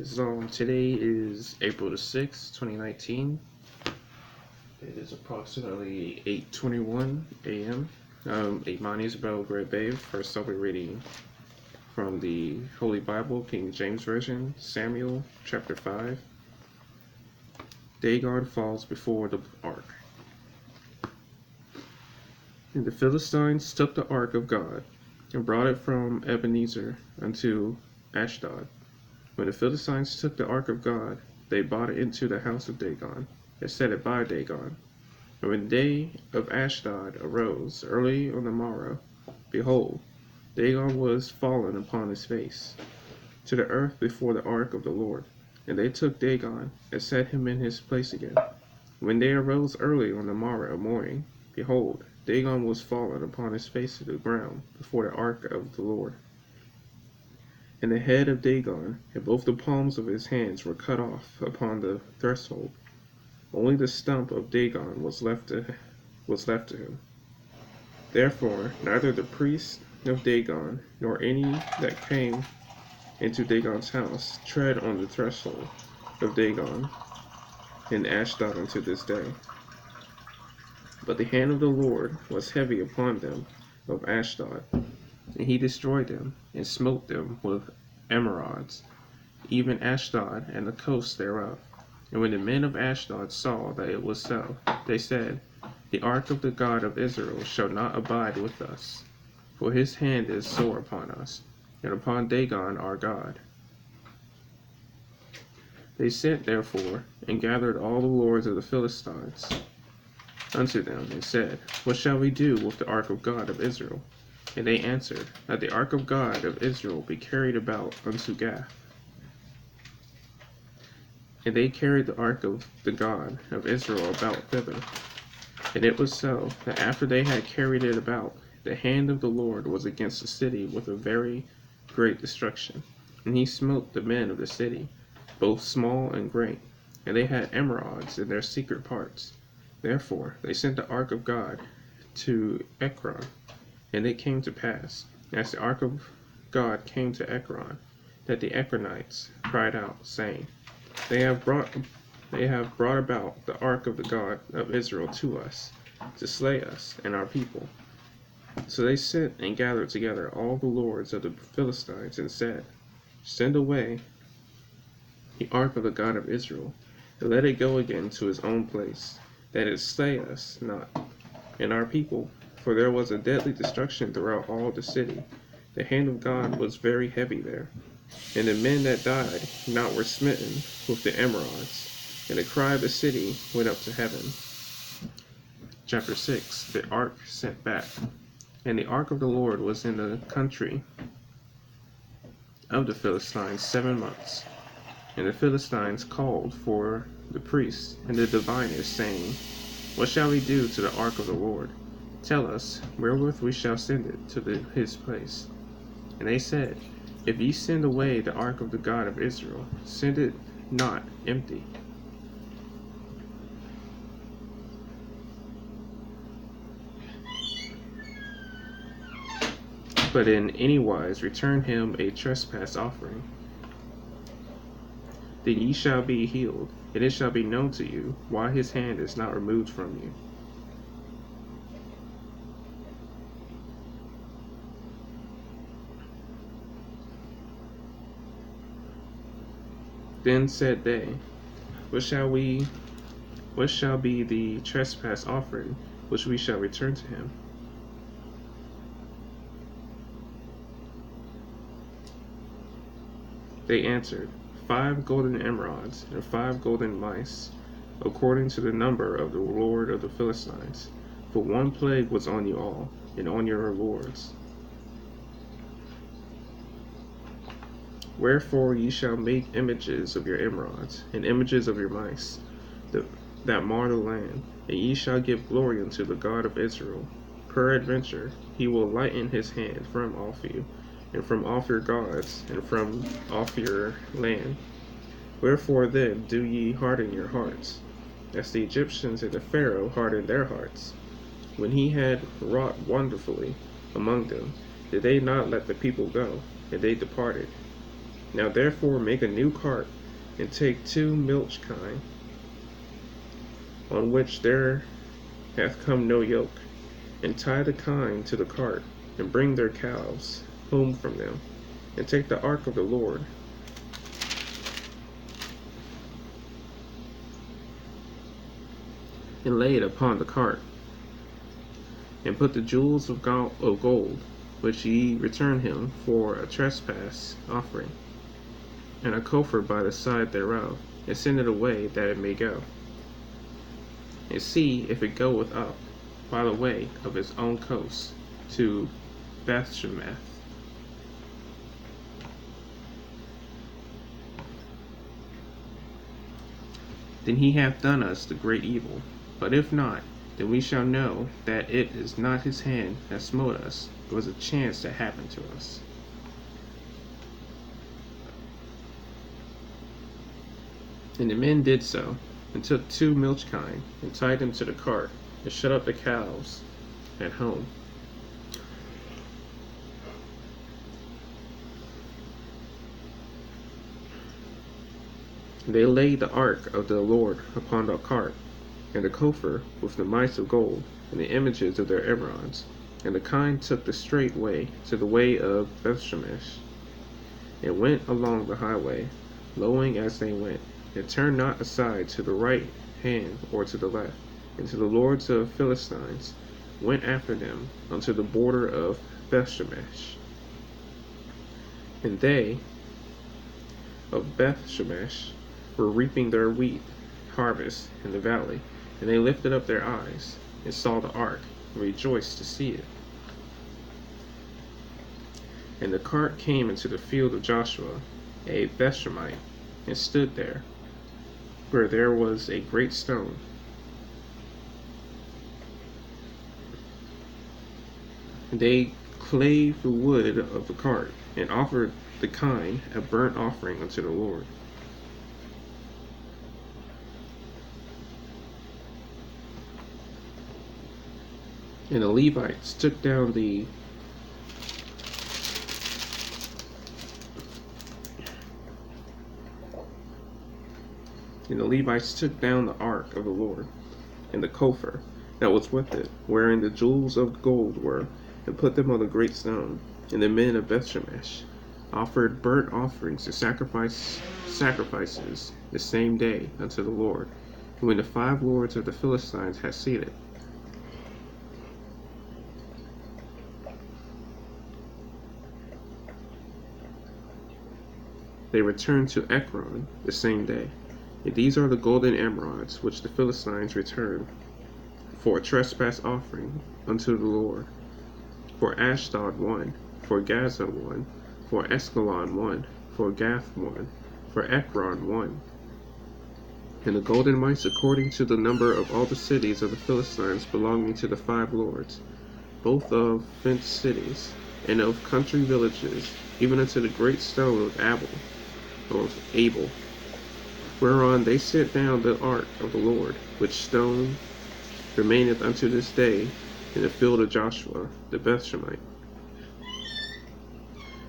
So today is April the 6th, 2019. It is approximately 8:21 a.m. My name is Arrington-Bey. First, I'll be reading from the Holy Bible, King James Version, Samuel chapter 5. Dagon falls before the ark. And the Philistines took the ark of God and brought it from Ebenezer unto Ashdod. When the Philistines took the ark of God, they brought it into the house of Dagon, and set it by Dagon. And when the day of Ashdod arose early on the morrow, behold, Dagon was fallen upon his face to the earth before the ark of the Lord. And they took Dagon, and set him in his place again. When they arose early on the morrow morning, behold, Dagon was fallen upon his face to the ground before the ark of the Lord. And the head of Dagon and both the palms of his hands were cut off upon the threshold. Only the stump of Dagon was left to him. Therefore neither the priest of Dagon nor any that came into Dagon's house tread on the threshold of Dagon in Ashdod unto this day. But the hand of the Lord was heavy upon them of Ashdod, and he destroyed them, and smote them with emerods, even Ashdod and the coast thereof. And when the men of Ashdod saw that it was so, they said, The ark of the God of Israel shall not abide with us, for his hand is sore upon us, and upon Dagon our God. They sent therefore, and gathered all the lords of the Philistines unto them, and said, What shall we do with the ark of God of Israel? And they answered, That the ark of God of Israel be carried about unto Gath. And they carried the ark of the God of Israel about thither. And it was so, that after they had carried it about, the hand of the Lord was against the city with a very great destruction. And he smote the men of the city, both small and great, and they had emerods in their secret parts. Therefore they sent the ark of God to Ekron. And it came to pass, as the ark of God came to Ekron, that the Ekronites cried out, saying, They have brought about the ark of the God of Israel to us, to slay us and our people. So they sent and gathered together all the lords of the Philistines, and said, Send away the ark of the God of Israel, and let it go again to his own place, that it slay us not and our people. For there was a deadly destruction throughout all the city. The hand of God was very heavy there. And the men that died not were smitten with the emerods. And the cry of the city went up to heaven. Chapter 6. The ark sent back. And the ark of the Lord was in the country of the Philistines 7 months. And the Philistines called for the priests and the diviners, saying, What shall we do to the ark of the Lord? Tell us wherewith we shall send it to his place. And they said, If ye send away the ark of the God of Israel, send it not empty. But in any wise return him a trespass offering. Then ye shall be healed, and it shall be known to you why his hand is not removed from you. Then said they, What shall be the trespass offering which we shall return to him? They answered, 5 golden emerods and 5 golden mice, according to the number of the Lord of the Philistines. For one plague was on you all, and on your lords. Wherefore ye shall make images of your emerods, and images of your mice, that mar the land, and ye shall give glory unto the God of Israel. Peradventure he will lighten his hand from off you, and from off your gods, and from off your land. Wherefore then do ye harden your hearts, as the Egyptians and the Pharaoh hardened their hearts, when he had wrought wonderfully among them? Did they not let the people go, and they departed? Now therefore make a new cart, and take 2 milch kine, on which there hath come no yoke, and tie the kine to the cart, and bring their calves home from them, and take the ark of the Lord, and lay it upon the cart, and put the jewels of gold, which ye return him for a trespass offering, and a coffer by the side thereof, and send it away that it may go, and see if it goeth up by the way of its own coast to Bethshemeth. Then he hath done us the great evil. But if not, then we shall know that it is not his hand that smote us, it was a chance that happened to us. And the men did so, and took 2 milch kine, and tied them to the cart, and shut up the calves at home. They laid the ark of the Lord upon the cart, and the coffer with the mice of gold, and the images of their emeralds. And the kine took the straight way to the way of Bethshemesh, and went along the highway, lowing as they went, and turned not aside to the right hand or to the left. And to the lords of Philistines went after them unto the border of Bethshemesh. And they of Bethshemesh were reaping their wheat harvest in the valley, and they lifted up their eyes, and saw the ark, and rejoiced to see it. And the cart came into the field of Joshua, a Bethshemite, and stood there, where there was a great stone. And they clave the wood of the cart, and offered the kine a burnt offering unto the Lord. And the Levites took down the ark of the Lord, and the coffer that was with it, wherein the jewels of gold were, and put them on a great stone. And the men of Bethshemesh offered burnt offerings and sacrifices the same day unto the Lord. And when the 5 lords of the Philistines had seen it, they returned to Ekron the same day. And these are the golden emeralds which the Philistines returned for a trespass offering unto the Lord. For Ashdod 1, for Gaza 1, for Escalon 1, for Gath 1, for Ekron 1. And the golden mice according to the number of all the cities of the Philistines belonging to the 5 lords, both of fenced cities, and of country villages, even unto the great stone of Abel, whereon they set down the ark of the Lord, which stone remaineth unto this day in the field of Joshua the Bethshemite.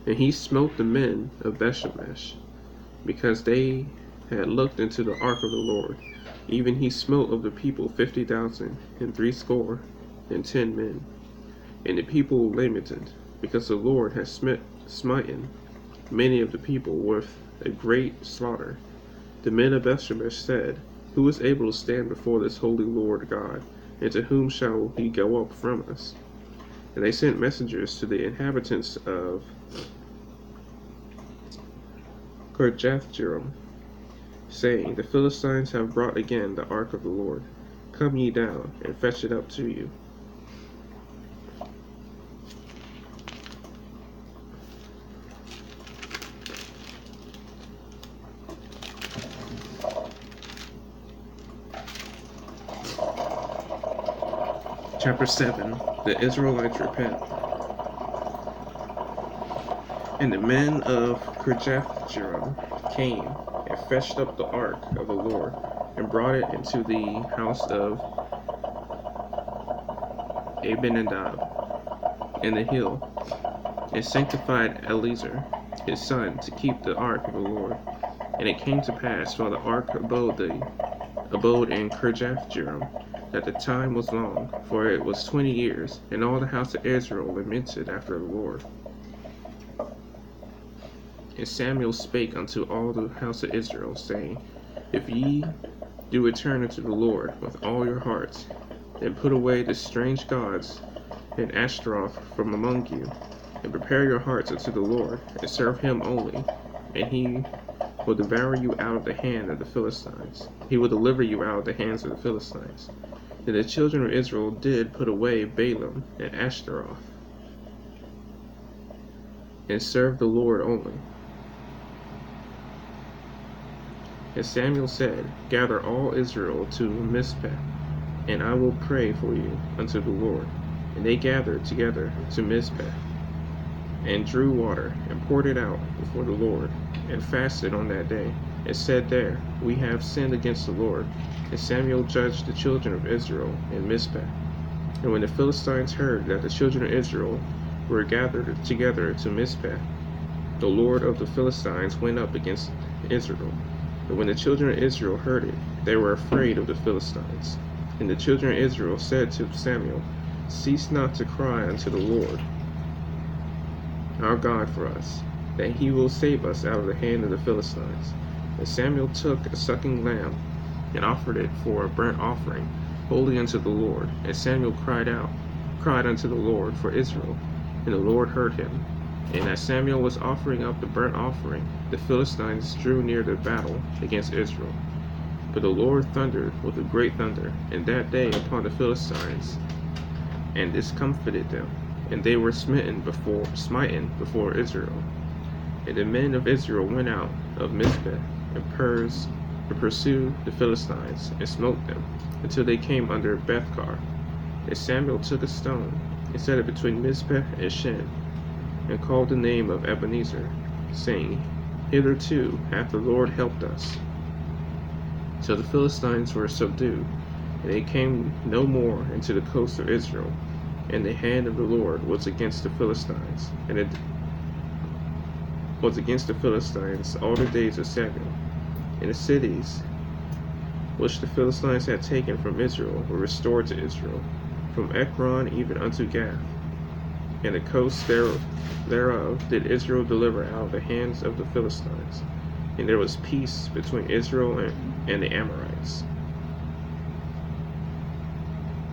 And he smote the men of Bethshemesh, because they had looked into the ark of the Lord. Even he smote of the people 50,000 and 60 men. And the people lamented, because the Lord had smitten many of the people with a great slaughter. The men of Bethshemesh said, Who is able to stand before this holy Lord God, and to whom shall he go up from us? And they sent messengers to the inhabitants of Kirjathjearim, saying, The Philistines have brought again the ark of the Lord. Come ye down, and fetch it up to you. Chapter 7. The Israelites repent. And the men of Kirjathjearim came and fetched up the ark of the Lord, and brought it into the house of Abinadab in the hill, and sanctified Eleazar his son, to keep the ark of the Lord. And it came to pass, while the ark abode in Kirjath-jearim, that the time was long, for it was 20 years, and all the house of Israel lamented after the Lord. And Samuel spake unto all the house of Israel, saying, If ye do return unto the Lord with all your hearts, and put away the strange gods and Ashtaroth from among you, and prepare your hearts unto the Lord, and serve him only, and he will devour you out of the hand of the Philistines. He will deliver you out of the hands of the Philistines. Then the children of Israel did put away Baalim and Ashtaroth, and served the Lord only. And Samuel said, Gather all Israel to Mizpeh, and I will pray for you unto the Lord. And they gathered together to Mizpeh, and drew water, and poured it out before the Lord, and fasted on that day, and said there, We have sinned against the Lord. And Samuel judged the children of Israel in Mizpeh. And when the Philistines heard that the children of Israel were gathered together to Mizpeh, the Lord of the Philistines went up against Israel. And when the children of Israel heard it, they were afraid of the Philistines. And the children of Israel said to Samuel, Cease not to cry unto the Lord our God for us, that he will save us out of the hand of the Philistines. And Samuel took a sucking lamb, and offered it for a burnt offering, holy unto the Lord. And Samuel cried unto the Lord for Israel, and the Lord heard him. And as Samuel was offering up the burnt offering, the Philistines drew near to battle against Israel. But the Lord thundered with a great thunder in that day upon the Philistines, and discomfited them, and they were smitten before Israel. And the men of Israel went out of Mizpeh and pursued the Philistines, and smote them, until they came under Bethkar. And Samuel took a stone, and set it between Mizpeh and Shen, and called the name of Ebenezer, saying, Hitherto hath the Lord helped us. So the Philistines were subdued, and they came no more into the coast of Israel. And the hand of the Lord was against the Philistines, and it was against the Philistines all the days of Samuel. And the cities which the Philistines had taken from Israel were restored to Israel, from Ekron even unto Gath. And the coast thereof did Israel deliver out of the hands of the Philistines. And there was peace between Israel and the Amorites.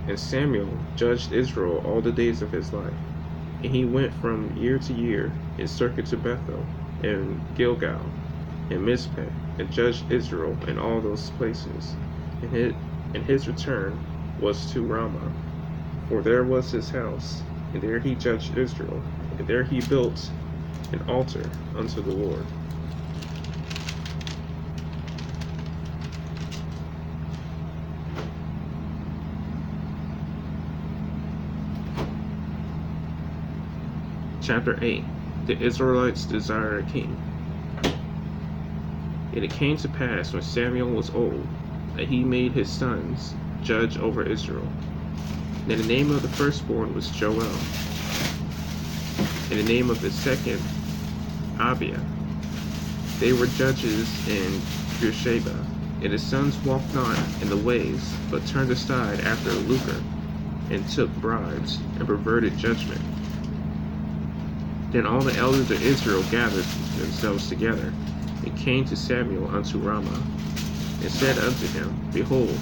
And Samuel judged Israel all the days of his life. And he went from year to year in circuit to Bethel, and Gilgal, and Mizpeh, and judged Israel in all those places. And his return was to Ramah, for there was his house, and there he judged Israel, and there he built an altar unto the Lord. Chapter 8. The Israelites desire a king. And it came to pass, when Samuel was old, that he made his sons judge over Israel. And the name of the firstborn was Joel, and the name of the second Abiah. They were judges in Beersheba. And his sons walked not in the ways, but turned aside after lucre, and took bribes, and perverted judgment. Then all the elders of Israel gathered themselves together, and came to Samuel unto Ramah, and said unto him, Behold,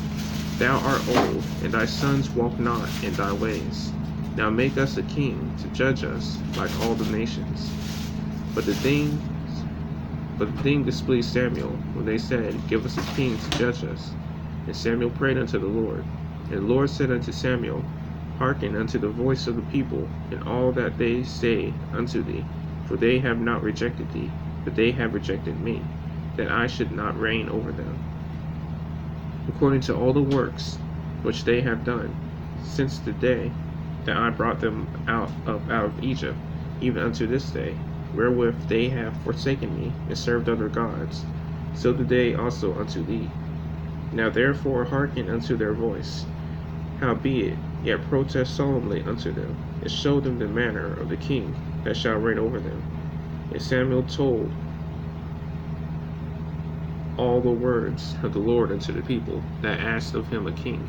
thou art old, and thy sons walk not in thy ways. Now make us a king to judge us like all the nations. But the thing displeased Samuel, when they said, Give us a king to judge us. And Samuel prayed unto the Lord. And the Lord said unto Samuel, Hearken unto the voice of the people, in all that they say unto thee, for they have not rejected thee, but they have rejected me, that I should not reign over them. According to all the works which they have done, since the day that I brought them out of Egypt, even unto this day, wherewith they have forsaken me, and served other gods, so do they also unto thee. Now therefore hearken unto their voice. Howbeit, yet protest solemnly unto them, and show them the manner of the king that shall reign over them. And Samuel told all the words of the Lord unto the people that asked of him a king.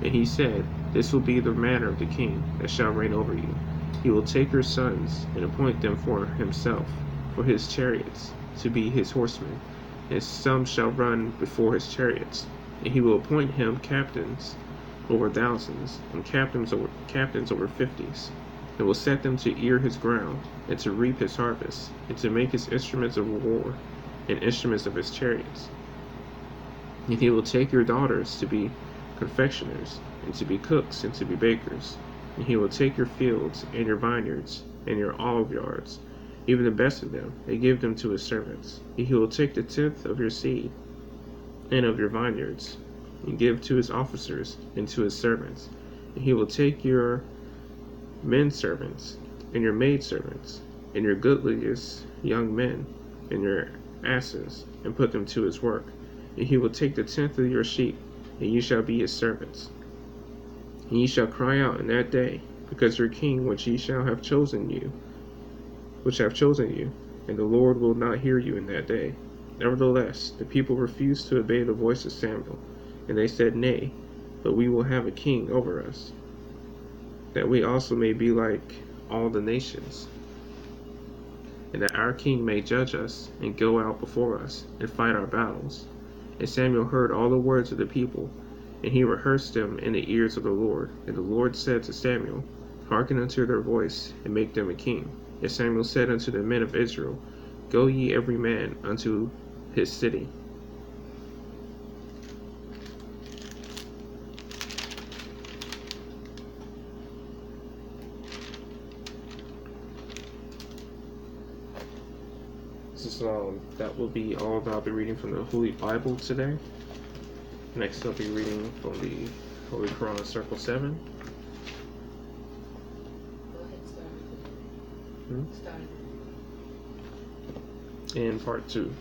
And he said, This will be the manner of the king that shall reign over you. He will take your sons and appoint them for himself, for his chariots, to be his horsemen, and some shall run before his chariots. And he will appoint him captains over thousands, and captains over fifties, and will set them to ear his ground, and to reap his harvest, and to make his instruments of war, and instruments of his chariots. And he will take your daughters to be confectioners, and to be cooks, and to be bakers. And he will take your fields, and your vineyards, and your olive yards, even the best of them, and give them to his servants. And he will take the tenth of your seed, and of your vineyards, and give to his officers, and to his servants. And he will take your men servants, and your maid servants, and your goodliest young men, and your asses, and put them to his work. And he will take the tenth of your sheep, and ye shall be his servants. And ye shall cry out in that day, because your king which ye shall have chosen you, and the Lord will not hear you in that day. Nevertheless, the people refused to obey the voice of Samuel, and they said, Nay, but we will have a king over us, that we also may be like all the nations, and that our king may judge us, and go out before us, and fight our battles. And Samuel heard all the words of the people, and he rehearsed them in the ears of the Lord. And the Lord said to Samuel, Hearken unto their voice, and make them a king. And Samuel said unto the men of Israel, Go ye every man unto his city. That will be all that I'll be reading from the Holy Bible today. Next, I'll be reading from the Holy Quran, Circle 7. Go ahead, start. And Part 2.